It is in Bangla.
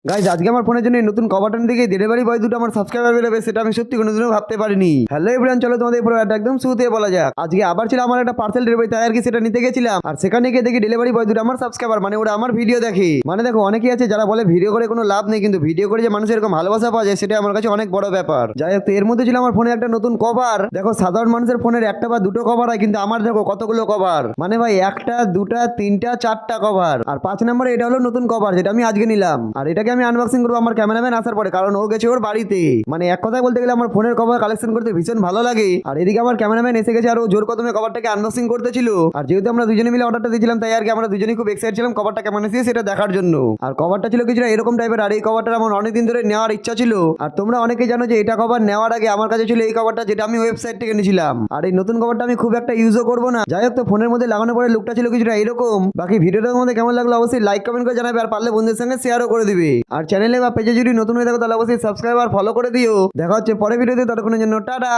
গাইজ আজকে আমার ফোনের জন্য এই নতুন কভারটা দিকে ডেলিভারি বয় দুটো আমার সাবস্ক্রাইবার বেরোবে, সেটা আমি সত্যি কোনোদিনও ভাবতে পারিনি। হ্যালো এভরিওয়ান, চলো তোমাদের পুরো একদম শুরুতে বলা যাক। আজকে আবার ছিল আমার একটা পার্সেল ডেলিভারি, তাই আর কি সেটা নিতে গেছিলাম। আর সেখানে গিয়ে দেখি ডেলিভারি বয় দুটো আমার সাবস্ক্রাইবার, মানে ওরা আমার ভিডিও দেখে। মানে দেখো, অনেকেই আছে যারা বলে ভিডিও করে কোনো লাভ নেই, কিন্তু ভিডিও করে যে মানুষের এরকম ভালোবাসা পাওয়া যায় সেটা আমার কাছে অনেক বড় ব্যাপার। যাই হোক, তো এর মধ্যে ছিল আমার ফোনে একটা নতুন কভার। দেখো, সাধারণ মানুষের ফোনের একটা বা দুটো কভার হয়, কিন্তু আমার দেখো কতগুলো কভার। মানে ভাই, একটা দুটা তিনটা চারটা কভার। আর 5 নম্বরে এটা হলো নতুন কভার, যেটা আমি আজকে নিলাম। আর এটাকে আমি আনবক্সিং করবো আমার ক্যামেরাম্যান আসার পরে, কারণ ও গেছে ওর বাড়িতে। মানে এক কথায় বলতে গেলে আমার ফোনের কভার কালেকশন করতে ভীষণ ভালো লাগে। আর এদিকে আমার ক্যামেরাম্যান এসে গেছে, আর ও জোর কদমে কভারটাকে আনবক্সিং করতেছিল। আর যেহেতু আমরা দুজনে মিলে অর্ডারটা দিয়েছিলাম, তাই আর কি আমরা দুজনেই খুব এক্সাইটেড ছিলাম কভারটা কেমন এসেছে সেটা দেখার জন্য। আর কভারটা ছিল কিছুটা এরকম টাইপের, আর এই কভারটা আমার অনেকদিন ধরে নেওয়ার ইচ্ছা ছিল। আর তোমরা অনেকেই জানো যে এটা কভার নেওয়ার আগে আমার কাছে ছিল এই কভারটা, যেটা আমি ওয়েবসাইট থেকে নিয়েছিলাম। আর এই নতুন কভারটা আমি খুব একটা ইউজও করবো না। যাই হোক, তো ফোনের মধ্যে লাগানোর পরে লুকটা ছিল কিছুটা এরকম। বাকি ভিডিওটা তোমাদের কেমন লাগলো অবশ্যই লাইক কমেন্ট করে জানাবে, আর পারলে বন্ধুদের সঙ্গে শেয়ারও করে দিবে। আর চ্যানেলে বা পেজে যদি নতুন হয়ে থাকো তাহলে অবশ্যই সাবস্ক্রাইব আর ফলো করে দিও। দেখা হচ্ছে পরের ভিডিওতে, ততক্ষণের জন্য টাটা।